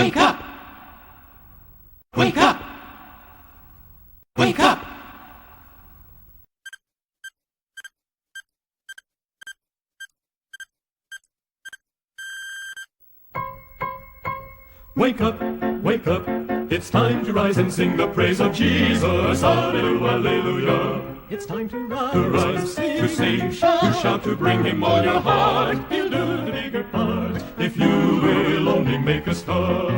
Wake up! Wake up! Wake up! Wake up, wake up, it's time to rise and sing the praise of Jesus. Hallelujah, hallelujah. It's time to rise, to sing, to shout, to bring him all your heart. He'll do the bigger part if you will only make a start.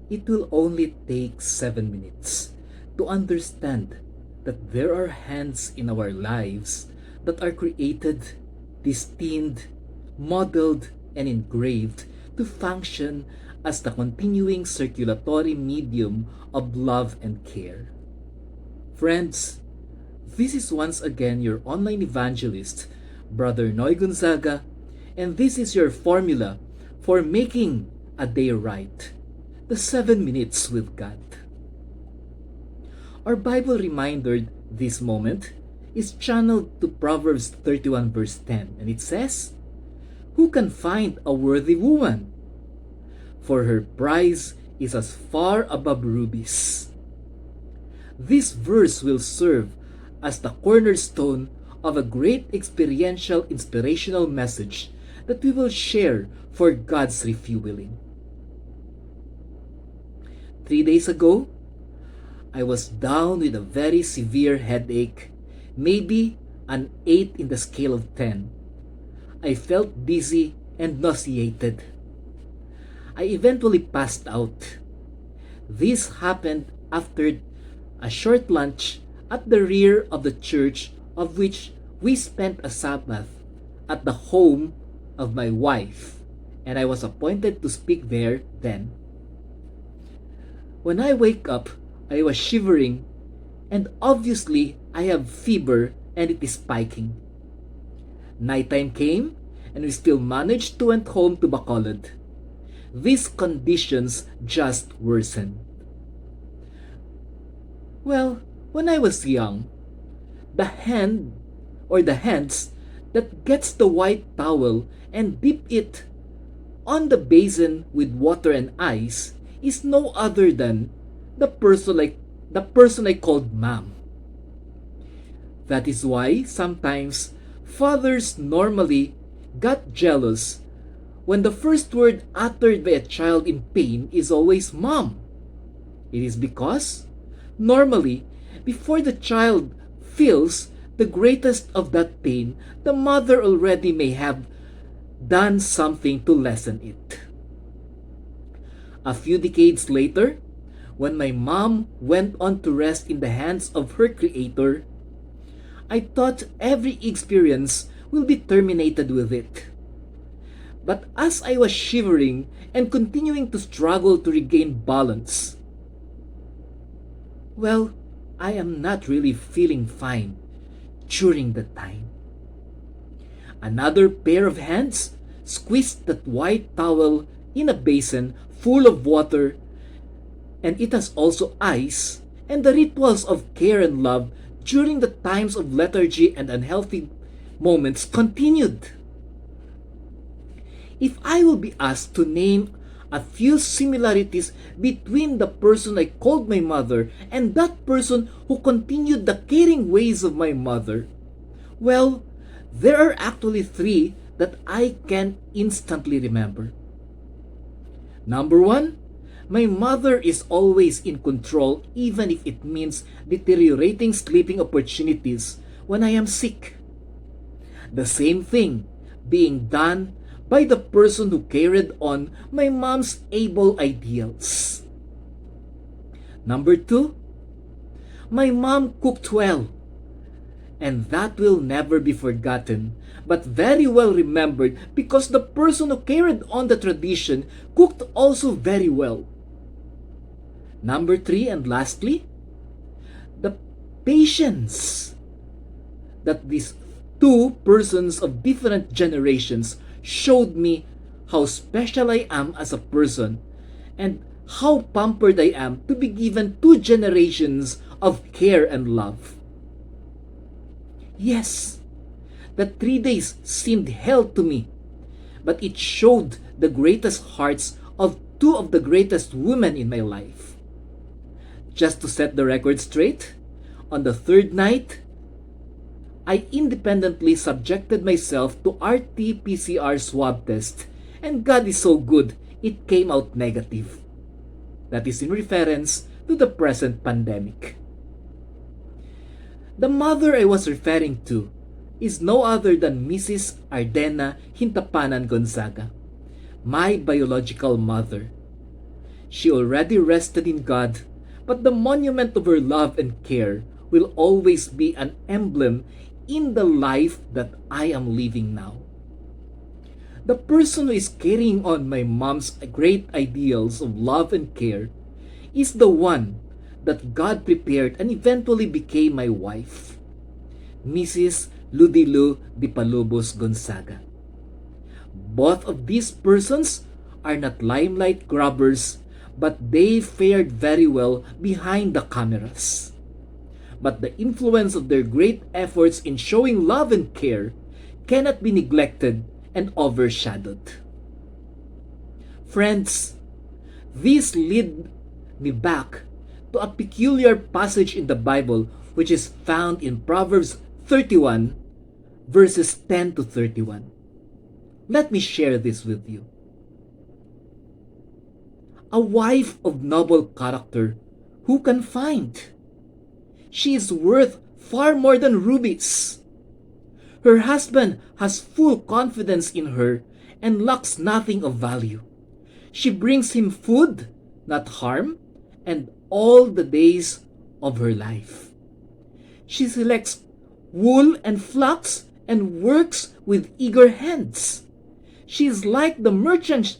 It will only take 7 minutes to understand that there are hands in our lives that are created, destined, modeled, and engraved to function as the continuing circulatory medium of love and care. Friends, this is once again your online evangelist, Brother Noy Gonzaga, and this is your formula for making a day right, the 7 minutes with God. Our Bible reminder this moment is channeled to Proverbs 31 verse 10, and it says, "Who can find a worthy woman? For her price is as far above rubies." This verse will serve as the cornerstone of a great experiential inspirational message that we will share for God's refueling. 3 days ago, I was down with a very severe headache, maybe an 8 in the scale of 10. I felt dizzy and nauseated. I eventually passed out. This happened after a short lunch at the rear of the church of which we spent a Sabbath at the home of my wife, and I was appointed to speak there then. When I wake up, I was shivering, and obviously I have fever and it is spiking. Nighttime came, and we still managed to went home to Bacolod. These conditions just worsened. Well, when I was young, the hands that gets the white towel and dip it on the basin with water and ice is no other than the person I called mom. That is why sometimes fathers normally got jealous when the first word uttered by a child in pain is always mom. It is because normally before the child feels the greatest of that pain, the mother already may have done something to lessen it. A few decades later, when my mom went on to rest in the hands of her creator, I thought every experience will be terminated with it. But as I was shivering and continuing to struggle to regain balance, well, I am not really feeling fine during that time. Another pair of hands squeezed that white towel in a basin full of water, and it has also ice, and the rituals of care and love during the times of lethargy and unhealthy moments continued. If I will be asked to name a few similarities between the person I called my mother and that person who continued the caring ways of my mother, well, there are actually 3 that I can instantly remember. Number 1, my mother is always in control even if it means deteriorating sleeping opportunities when I am sick. The same thing being done by the person who carried on my mom's able ideals. Number 2, my mom cooked well, and that will never be forgotten, but very well remembered because the person who carried on the tradition cooked also very well. Number 3, and lastly, the patience that these 2 persons of different generations showed me how special I am as a person and how pampered I am to be given 2 generations of care and love. Yes, the 3 days seemed hell to me, but it showed the greatest hearts of two of the greatest women in my life. Just to set the record straight, on the third night, I independently subjected myself to RT-PCR swab test, and God is so good, it came out negative. That is in reference to the present pandemic. The mother I was referring to is no other than Mrs. Ardena Hintapanan Gonzaga, my biological mother. She already rested in God, but the monument of her love and care will always be an emblem in the life that I am living now. The person who is carrying on my mom's great ideals of love and care is the one that God prepared and eventually became my wife, Mrs. Ludilu de Palubos Gonzaga. Both of these persons are not limelight grabbers, but they fared very well behind the cameras. But the influence of their great efforts in showing love and care cannot be neglected and overshadowed. Friends, this lead me back to a peculiar passage in the Bible which is found in Proverbs 31 verses 10 to 31. Let me share this with you. A wife of noble character, who can find? She is worth far more than rubies. Her husband has full confidence in her and lacks nothing of value. She brings him food, not harm, and all the days of her life. She selects wool and flax and works with eager hands. She is like the merchant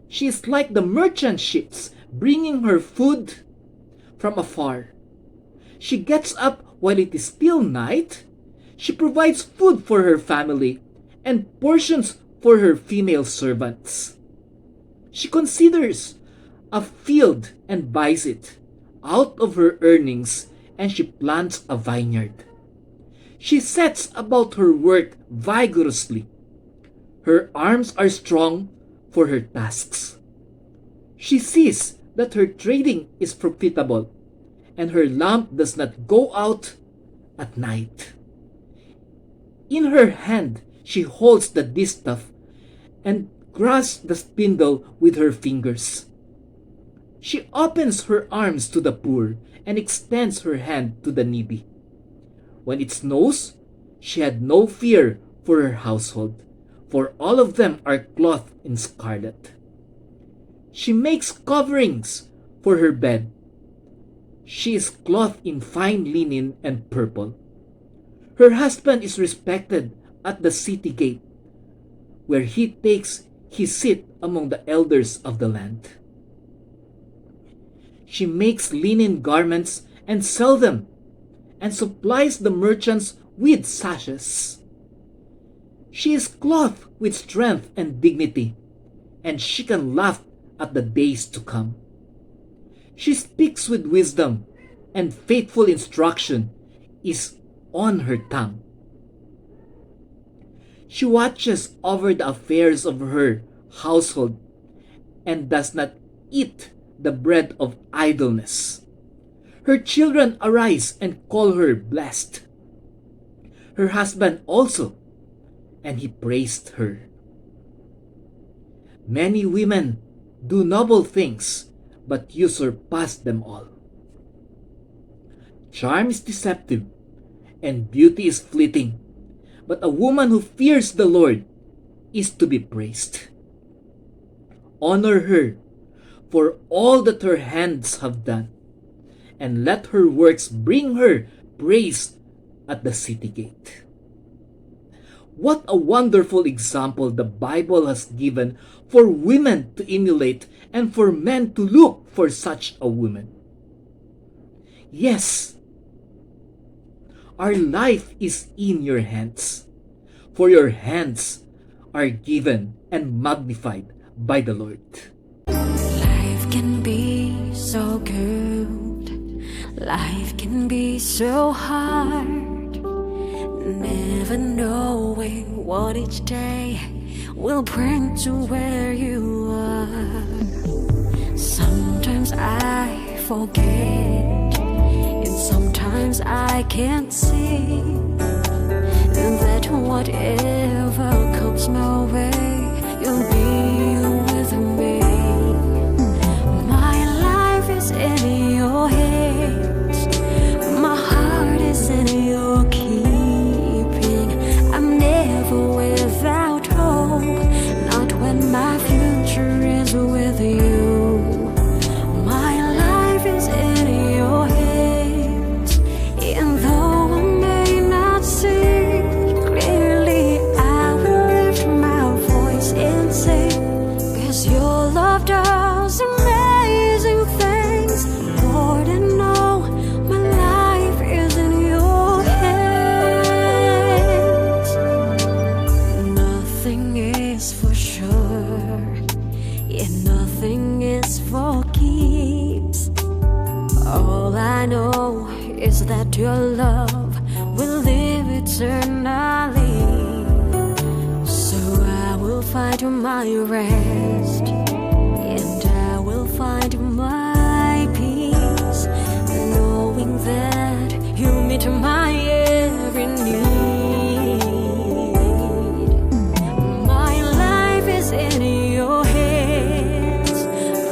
ships bringing her food from afar. She gets up while it is still night. She provides food for her family and portions for her female servants. She considers a field and buys it out of her earnings, and she plants a vineyard. She sets about her work vigorously. Her arms are strong for her tasks. She sees that her trading is profitable, and her lamp does not go out at night. In her hand she holds the distaff and grasps the spindle with her fingers. She opens her arms to the poor and extends her hand to the needy. When it snows, she had no fear for her household, for all of them are clothed in scarlet. She makes coverings for her bed. She is clothed in fine linen and purple. Her husband is respected at the city gate, where he takes his seat among the elders of the land. She makes linen garments and sells them, and supplies the merchants with sashes. She is clothed with strength and dignity, and she can laugh at the days to come. She speaks with wisdom, and faithful instruction is on her tongue. She watches over the affairs of her household and does not eat the bread of idleness. Her children arise and call her blessed. Her husband also, and he praised her. Many women do noble things, but you surpass them all. Charm is deceptive, and beauty is fleeting, but a woman who fears the Lord is to be praised. Honor her for all that her hands have done, and let her works bring her praise at the city gate. What a wonderful example the Bible has given for women to emulate and for men to look for such a woman. Yes, our life is in your hands, for your hands are given and magnified by the Lord. Life can be so good, life can be so hard. never knowing what each day will bring to where you are. Sometimes I forget, and sometimes I can't see that whatever comes my way, you'll be with me. My life is in your hands, my heart is in your keeping. I'm never without hope, not when my future is with you. My life is in your hands, and though I may not see clearly, I will lift my voice and sing, 'cause your love does amazing things. Lord, I know my life is in your hands. Nothing is for sure, and nothing is for keeps. All I know is that your love will live eternally. So I will find my rest, and I will find my peace, knowing that you meet my every need. My life is in your hands,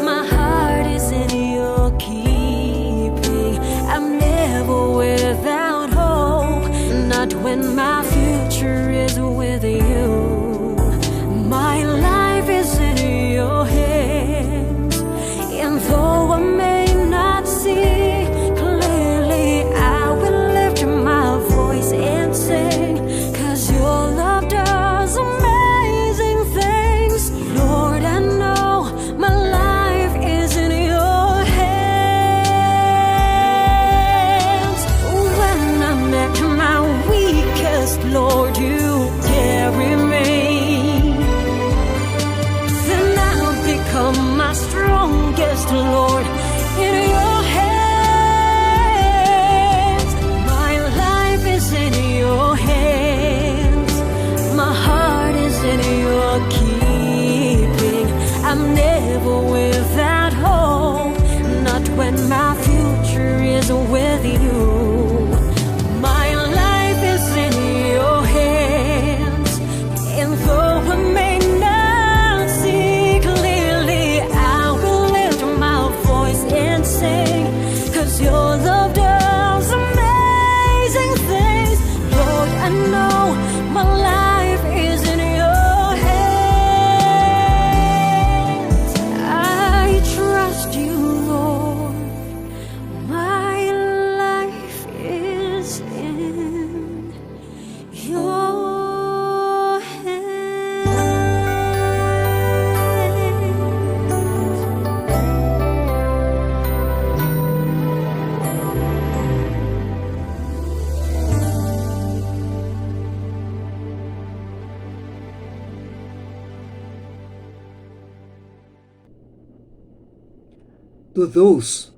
my heart is in your keeping. I'm never without hope, not when my future is with you. My life is in your hands, and though I may not see clearly, I will lift my voice and sing, 'cause your love does amazing things. Lord, I know my life is in your hands. When I'm at my weakest, Lord, you carry me. Then I'll become my strongest, Lord, in your hands. My life is in your hands, my heart is in your keeping. I'm never without hope, not when my future is with you. My life is in your hands, and though I may not see clearly, I will lift my voice and sing, 'cause your love does amazing things. Lord, I know my life is in your hands. I trust you, Lord. My life is in your To those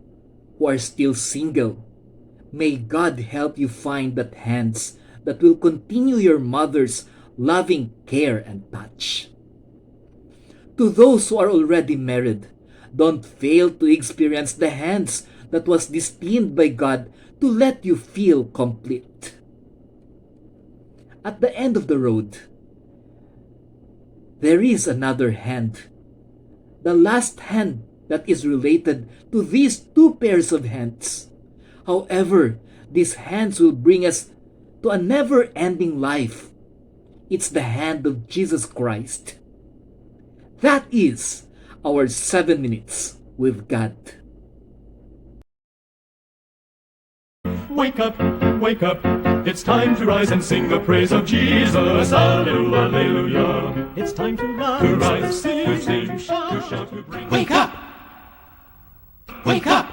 who are still single, may God help you find that hands that will continue your mother's loving care and touch. To those who are already married, don't fail to experience the hands that was destined by God to let you feel complete. At the end of the road, there is another hand, the last hand that is related to these two pairs of hands. However, these hands will bring us to a never-ending life. It's the hand of Jesus Christ. That is our 7 minutes with God. Wake up, wake up. It's time to rise and sing the praise of Jesus. Hallelujah, hallelujah. It's time to rise, to sing, to shout, to bring. Wake up! Wake up!